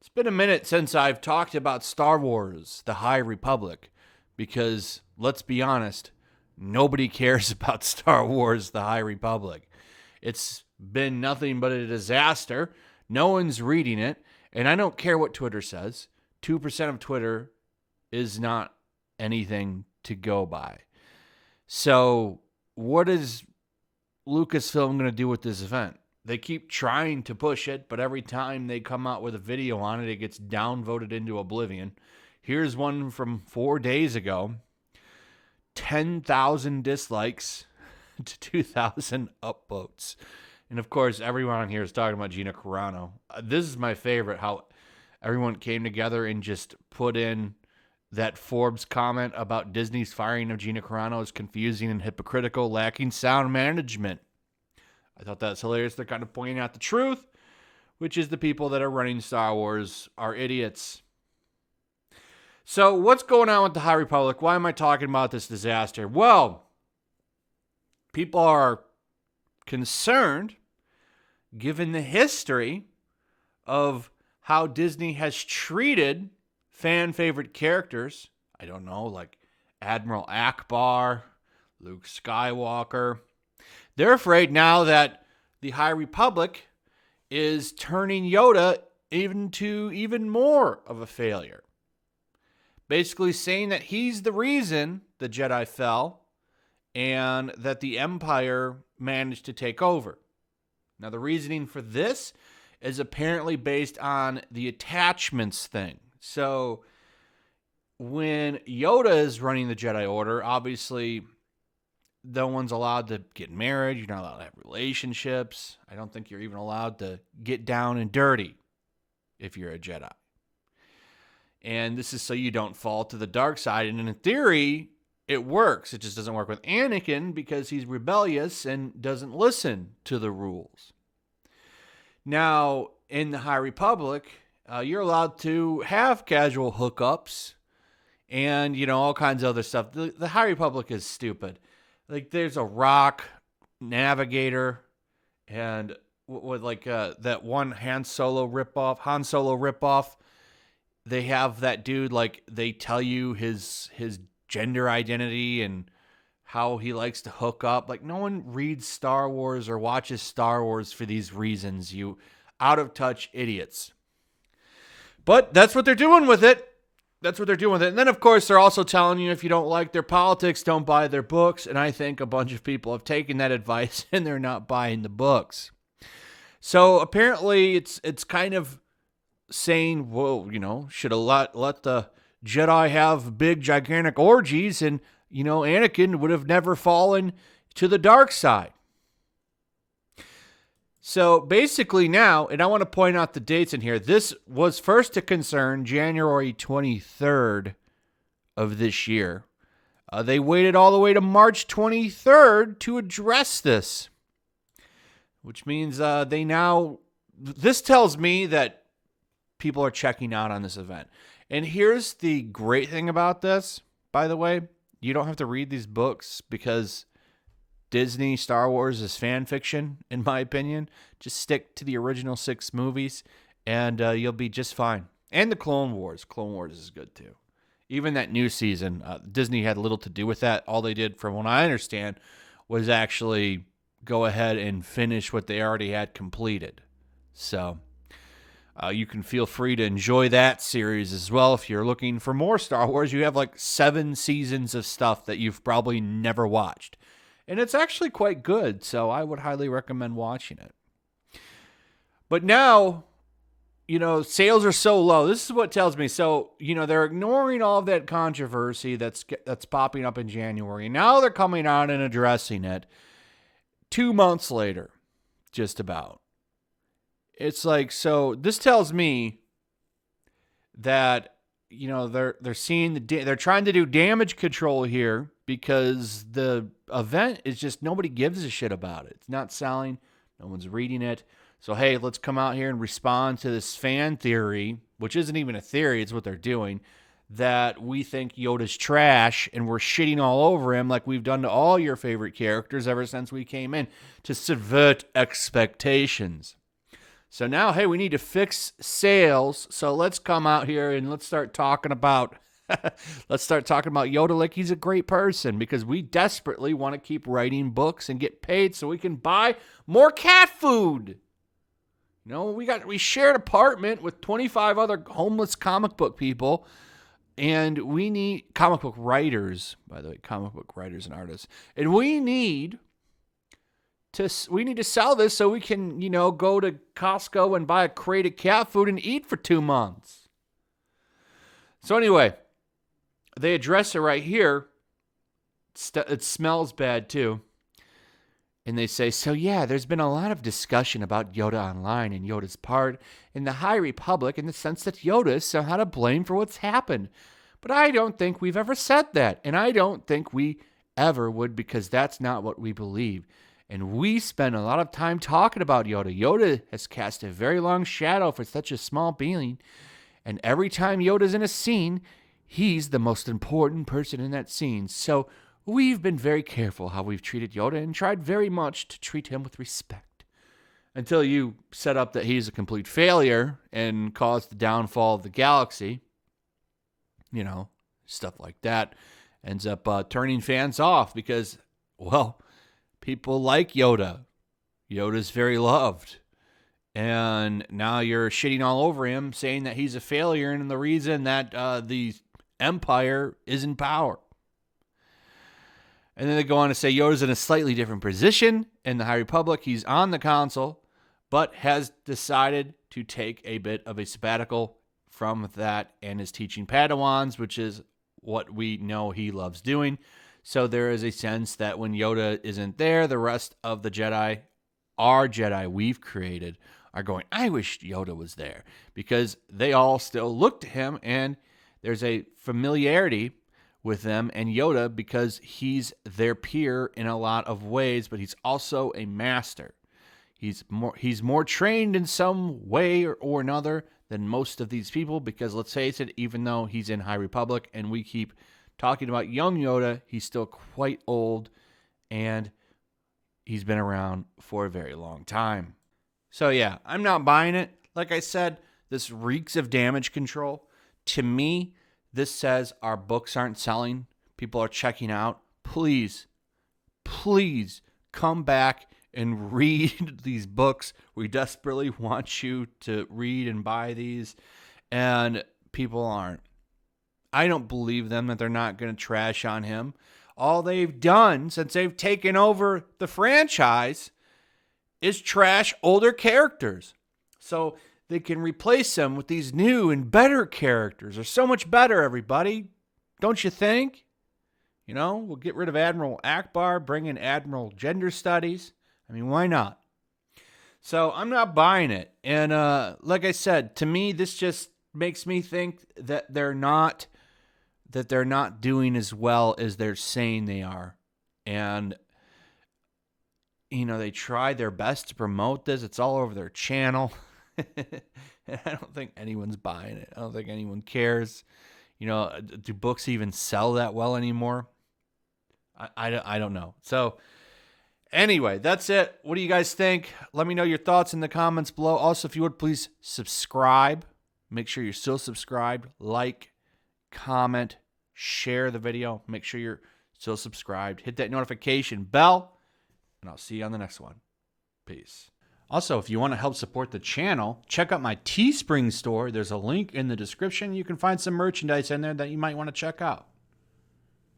It's been a minute since I've talked about Star Wars, The High Republic, because, let's be honest, nobody cares about Star Wars, The High Republic. It's been nothing but a disaster. No one's reading it, and I don't care what Twitter says. 2% of Twitter is not anything to go by. So, what is Lucasfilm going to do with this event? They keep trying to push it, but every time they come out with a video on it, it gets downvoted into oblivion. Here's one from 4 days ago. 10,000 dislikes to 2,000 upvotes. And of course, everyone on here is talking about Gina Carano. This is my favorite, how everyone came together and just put in that Forbes comment about Disney's firing of Gina Carano is confusing and hypocritical, lacking sound management. I thought that was hilarious. They're kind of pointing out the truth, which is the people that are running Star Wars are idiots. So what's going on with the High Republic? Why am I talking about this disaster? Well, people are concerned, given the history of how Disney has treated fan favorite characters. I don't know, like Admiral Akbar, Luke Skywalker. They're afraid now that the High Republic is turning Yoda into even more of a failure. Basically saying that he's the reason the Jedi fell and that the Empire managed to take over. Now, the reasoning for this is apparently based on the attachments thing. So, when Yoda is running the Jedi Order, obviously no one's allowed to get married. You're not allowed to have relationships. I don't think you're even allowed to get down and dirty if you're a Jedi. And this is so you don't fall to the dark side. And in theory, it works. It just doesn't work with Anakin because he's rebellious and doesn't listen to the rules. Now, in the High Republic, you're allowed to have casual hookups and, all kinds of other stuff. The High Republic is stupid. Like, there's a rock navigator and that one Han Solo ripoff. They have that dude, like, they tell you his gender identity and how he likes to hook up. Like, no one reads Star Wars or watches Star Wars for these reasons, you out-of-touch idiots. But that's what they're doing with it. And then, of course, they're also telling you if you don't like their politics, don't buy their books. And I think a bunch of people have taken that advice and they're not buying the books. So apparently it's kind of saying, well, should have let the Jedi have big, gigantic orgies and, Anakin would have never fallen to the dark side. So basically now, and I want to point out the dates in here, this was first to concern January 23rd of this year. They waited all the way to March 23rd to address this, which means this tells me that people are checking out on this event. And here's the great thing about this, by the way. You don't have to read these books because Disney Star Wars is fan fiction, in my opinion. Just stick to the original 6 movies, and you'll be just fine. And the Clone Wars. Clone Wars is good, too. Even that new season, Disney had little to do with that. All they did, from what I understand, was actually go ahead and finish what they already had completed. So you can feel free to enjoy that series as well. If you're looking for more Star Wars, you have like 7 seasons of stuff that you've probably never watched. And it's actually quite good, so I would highly recommend watching it. But now, sales are so low. This is what tells me. So, they're ignoring all of that controversy that's popping up in January. Now they're coming out and addressing it 2 months later, just about. It's like, so this tells me that, they're seeing they're trying to do damage control here because the event is just, nobody gives a shit about it. It's not selling. No one's reading it. So, hey, let's come out here and respond to this fan theory, which isn't even a theory. It's what they're doing, that we think Yoda's trash and we're shitting all over him like we've done to all your favorite characters ever since we came in to subvert expectations. So now, hey, we need to fix sales. So let's come out here and let's start talking about Yoda like he's a great person, because we desperately want to keep writing books and get paid so we can buy more cat food. You know, we shared an apartment with 25 other homeless comic book people, and we need comic book writers, by the way, comic book writers and artists. And we need to sell this so we can, go to Costco and buy a crate of cat food and eat for 2 months. So anyway, they address it right here. It smells bad too. And they say, so yeah, there's been a lot of discussion about Yoda online and Yoda's part in the High Republic, in the sense that Yoda is somehow to blame for what's happened. But I don't think we've ever said that. And I don't think we ever would, because that's not what we believe. And we spend a lot of time talking about Yoda. Yoda has cast a very long shadow for such a small being. And every time Yoda's in a scene, he's the most important person in that scene. So we've been very careful how we've treated Yoda and tried very much to treat him with respect. Until you set up that he's a complete failure and caused the downfall of the galaxy. Stuff like that ends up turning fans off because, well, people like Yoda. Yoda's very loved. And now you're shitting all over him, saying that he's a failure and the reason that the Empire is in power. And then they go on to say Yoda's in a slightly different position in the High Republic. He's on the council, but has decided to take a bit of a sabbatical from that and is teaching Padawans, which is what we know he loves doing. So there is a sense that when Yoda isn't there, the rest of the Jedi, our Jedi we've created, are going, I wish Yoda was there, because they all still look to him, and there's a familiarity with them and Yoda because he's their peer in a lot of ways, but he's also a master. He's more trained in some way or another than most of these people, because let's face it, even though he's in High Republic and we keep talking about young Yoda, he's still quite old, and he's been around for a very long time. So yeah, I'm not buying it. Like I said, this reeks of damage control. To me, this says our books aren't selling. People are checking out. Please come back and read these books. We desperately want you to read and buy these, and people aren't. I don't believe them that they're not going to trash on him. All they've done since they've taken over the franchise is trash older characters. So they can replace them with these new and better characters. They're so much better, everybody. Don't you think? We'll get rid of Admiral Akbar, bring in Admiral Gender Studies. I mean, why not? So I'm not buying it. And like I said, to me, this just makes me think that they're not doing as well as they're saying they are. And, they tried their best to promote this. It's all over their channel. And I don't think anyone's buying it. I don't think anyone cares. Do books even sell that well anymore? I don't know. So anyway, that's it. What do you guys think? Let me know your thoughts in the comments below. Also, if you would, please subscribe. Make sure you're still subscribed. Like, comment, share the video. Make sure you're still subscribed. Hit that notification bell, and I'll see you on the next one. Peace. Also, if you want to help support the channel, check out my Teespring store. There's a link in the description. You can find some merchandise in there that you might want to check out.